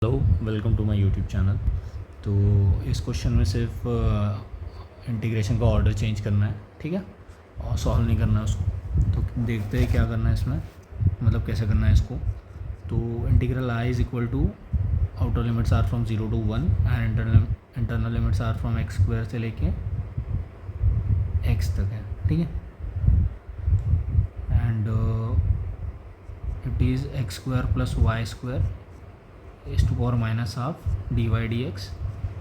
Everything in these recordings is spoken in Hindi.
Hello, welcome to my YouTube channel. तो इस क्वेश्चन में सिर्फ इंटीग्रेशन का ऑर्डर चेंज करना है, ठीक है, और सॉल्व नहीं करना है उसको। तो देखते हैं क्या करना है इसमें, मतलब कैसे करना है इसको। तो integral I is equal to outer limits are from 0 to 1 and internal limits are from x square से लेके एक्स तक है, ठीक है। And it is x square plus y square is to power minus half d y d x,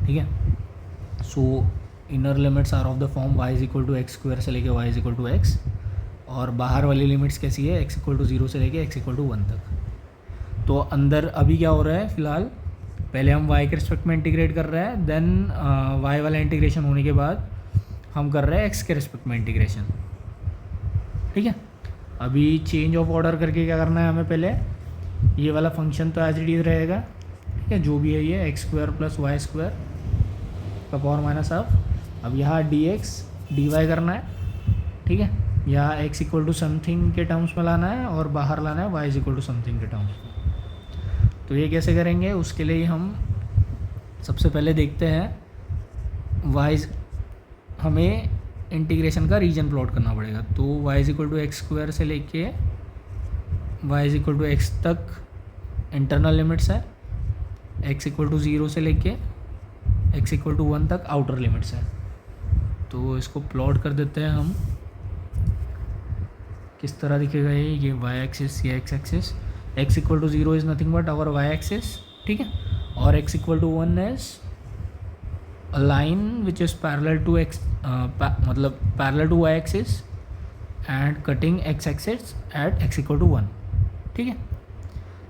ठीक है। So inner limits are of the form y is equal to x square से लेके y is equal to x, और बाहर वाली लिमिट्स कैसी है, x इक्वल टू 0 से लेके x इक्वल टू 1 तक। तो अंदर अभी क्या हो रहा है फ़िलहाल, पहले हम y के रिस्पेक्ट में इंटीग्रेट कर रहे हैं, देन y वाला इंटीग्रेशन होने के बाद हम कर रहे हैं x के रिस्पेक्ट में इंटीग्रेशन, ठीक है। अभी चेंज ऑफ ऑर्डर करके क्या करना है हमें, पहले ये वाला फंक्शन तो एज इट इज रहेगा, ठीक है, जो भी है ये x square plus y square का पावर माइनस हाफ। अब यहाँ डी एक्स डी वाई करना है, ठीक है, यहाँ एक्स इक्वल टू समथिंग के टर्म्स में लाना है और बाहर लाना है y is equal to something के टर्म्स में। तो ये कैसे करेंगे, उसके लिए हम सबसे पहले देखते हैं वाई, हमें इंटीग्रेशन का रीजन प्लॉट करना पड़ेगा। तो y is equal to x square से लेके y is equal to x तक इंटरनल लिमिट्स है, x इक्वल टू 0 से लेके x इक्वल टू 1 तक आउटर लिमिट्स है। तो इसको प्लॉट कर देते हैं हम, किस तरह दिखेगा ये y एक्सिस, ये x axis. x equal to 0 is nothing but our y axis, ठीक है, और x equal to 1 is a line which is parallel to x, मतलब parallel to y axis and cutting x axis at x equal to 1, ठीक है।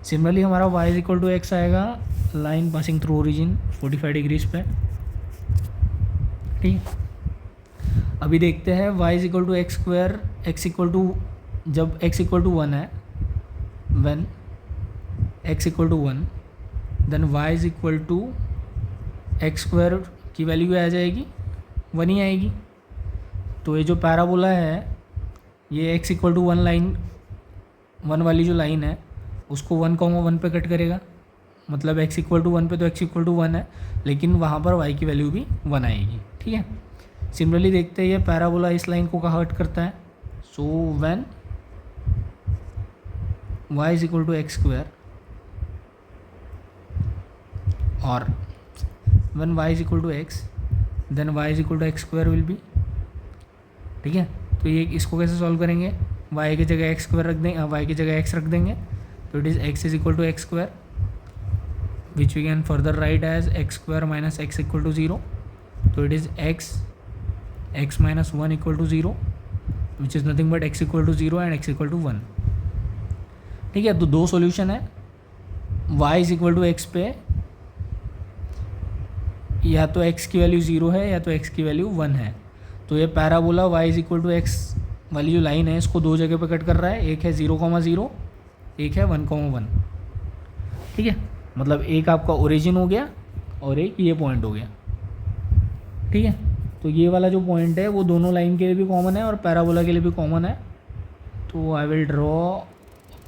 सिमिलरली हमारा y is equal to x आएगा, line passing through origin 45 degrees पे, ठीक है। अभी देखते हैं y is equal to x square, x equal to, जब x इक्वल टू 1 है, when x equal to 1 then y is equal to x square की वैल्यू आ जाएगी 1 ही आएगी। तो ये जो पैराबोला है ये x इक्वल टू 1 लाइन, 1 वाली जो लाइन है उसको 1,1 पे कट करेगा, मतलब x इक्वल टू 1 पे तो x इक्वल टू 1 है, लेकिन वहाँ पर y की वैल्यू भी 1 आएगी, ठीक है। सिमिलरली देखते हैं ये पैराबोला इस लाइन को कहाँ कट करता है। So when y is equal to x square और when y is equal to x then y is equal to x square will be, ठीक है। तो ये इसको कैसे सॉल्व करेंगे, y की जगह एक्स स्क्वायर रख देंगे, y की जगह x रख देंगे, तो it is x is equal to x square which we can further write as x square minus x equal to 0. So it is x minus 1 equal to 0 which is nothing but x equal to 0 and x equal to 1, ठीक है। तो दो सॉल्यूशन है, y is equal to x पे या तो x की वैल्यू 0 है या तो x की वैल्यू 1 है। तो ये parabola y is equal to x वाली जो लाइन है इसको दो जगह पे कट कर रहा है, एक है 0,0, एक है 1,1, ठीक है। मतलब एक आपका ओरिजिन हो गया और एक ये पॉइंट हो गया, ठीक है। तो ये वाला जो पॉइंट है वो दोनों लाइन के लिए भी कॉमन है और पैराबोला के लिए भी कॉमन है। तो I will draw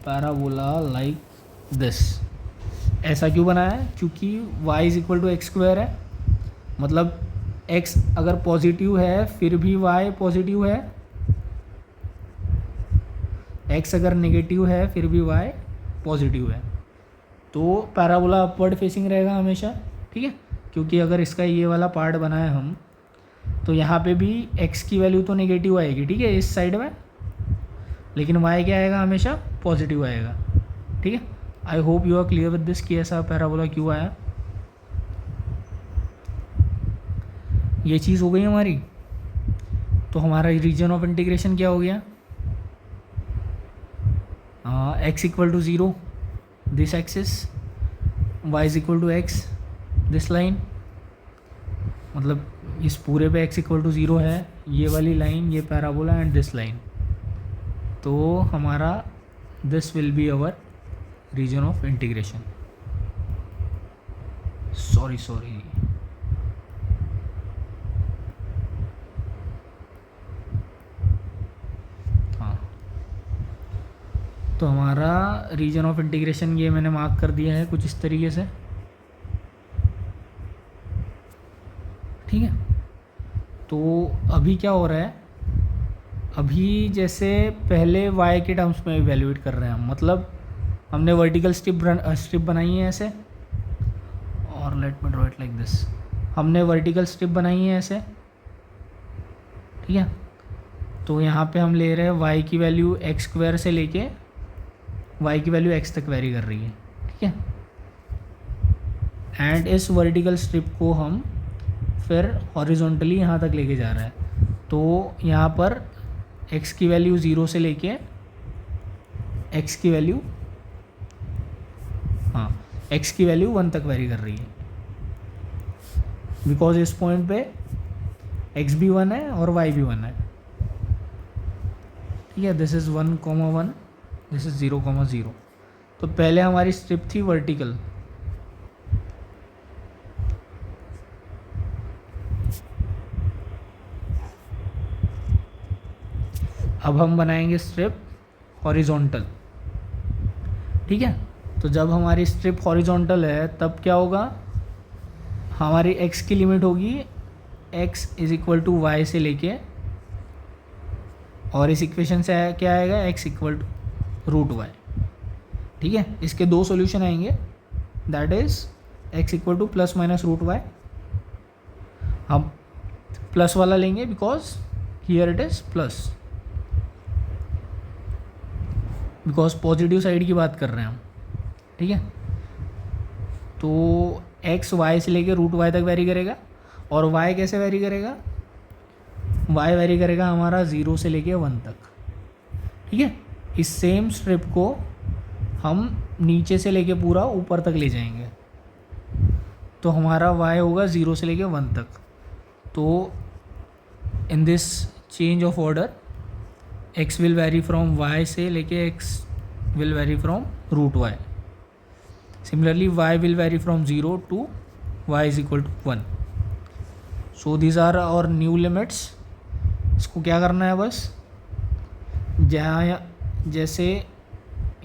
parabola like this. ऐसा क्यों बनाया है, क्योंकि y is equal to x square है, मतलब x अगर पॉजिटिव है फिर भी y पॉजिटिव है, x अगर नेगेटिव है फिर भी y पॉजिटिव है। तो पैराबोला अपवर्ड फेसिंग रहेगा हमेशा, ठीक है, क्योंकि अगर इसका ये वाला पार्ट बनाए हम तो यहाँ पे भी x की वैल्यू तो नेगेटिव आएगी, ठीक है, इस साइड में, लेकिन y क्या आएगा, हमेशा पॉजिटिव आएगा, ठीक है। I hope you are clear with this कि ऐसा पैराबोला क्यों आया। ये चीज़ हो गई हमारी। तो हमारा रीजन ऑफ इंटीग्रेशन क्या हो गया, x equal to 0 this axis, y is equal to x this line, मतलब इस पूरे पे x इक्वल टू 0 है, ये वाली लाइन, ये पैराबोला एंड दिस लाइन। तो हमारा this will be our region of integration. Sorry तो हमारा रीजन ऑफ इंटीग्रेशन ये मैंने मार्क कर दिया है कुछ इस तरीके से, ठीक है। तो अभी क्या हो रहा है, अभी जैसे पहले y के टर्म्स में इवेल्यूएट कर रहे हैं हम, मतलब हमने वर्टिकल स्ट्रिप बनाई है ऐसे, और let me draw it like this, हमने वर्टिकल स्ट्रिप बनाई है ऐसे, ठीक है। तो यहाँ पे हम ले रहे हैं y की वैल्यू एक्स स्क्वायर से लेके y की वैल्यू x तक वेरी कर रही है, ठीक है। एंड इस वर्टिकल स्ट्रिप को हम फिर हॉरिजॉन्टली यहाँ तक लेके जा रहा है, तो यहाँ पर x की वैल्यू 0 से लेके x की वैल्यू, हाँ, x की वैल्यू 1 तक वेरी कर रही है, बिकॉज इस पॉइंट पे x भी 1 है और y भी 1 है, ठीक है। This is 1,1, this is 0,0। तो पहले हमारी स्ट्रिप थी वर्टिकल, अब हम बनाएंगे स्ट्रिप हॉरिजॉन्टल, ठीक है। तो जब हमारी स्ट्रिप हॉरिजॉन्टल है तब क्या होगा, हमारी x की लिमिट होगी x is equal to y से लेके, और इस इक्वेशन से क्या आएगा, x equal to root y, ठीक है। इसके दो सॉल्यूशन आएंगे, that is x equal to plus minus root y. हम प्लस वाला लेंगे because here it is plus, because positive side की बात कर रहे हैं हम, ठीक है। तो x y से लेके रूट y तक वेरी करेगा, और y कैसे वेरी करेगा, y वेरी करेगा हमारा 0 से लेके 1 तक, ठीक है। इस सेम स्ट्रिप को हम नीचे से लेके पूरा ऊपर तक ले जाएंगे, तो हमारा y होगा 0 से लेके 1 तक। तो in this change of order x will vary from y से लेके x will vary from root y। Similarly, y will vary from 0 to y is equal to 1. So these are our new limits. इसको क्या करना है, बस जहाँ जैसे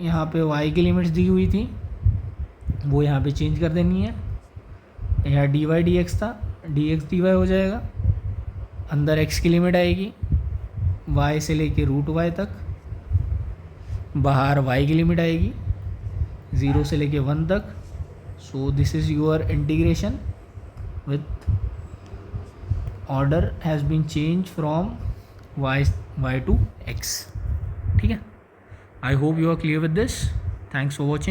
यहाँ पे y की लिमिट्स दी हुई थी वो यहाँ पे चेंज कर देनी है। यहाँ dy dx था, dx dy हो जाएगा, अंदर x की लिमिट आएगी y से लेके रूट y तक, बाहर y की लिमिट आएगी 0 से लेके 1 तक। So this is your integration with order has been change from y to x, ठीक है। I hope you are clear with this. Thanks for watching.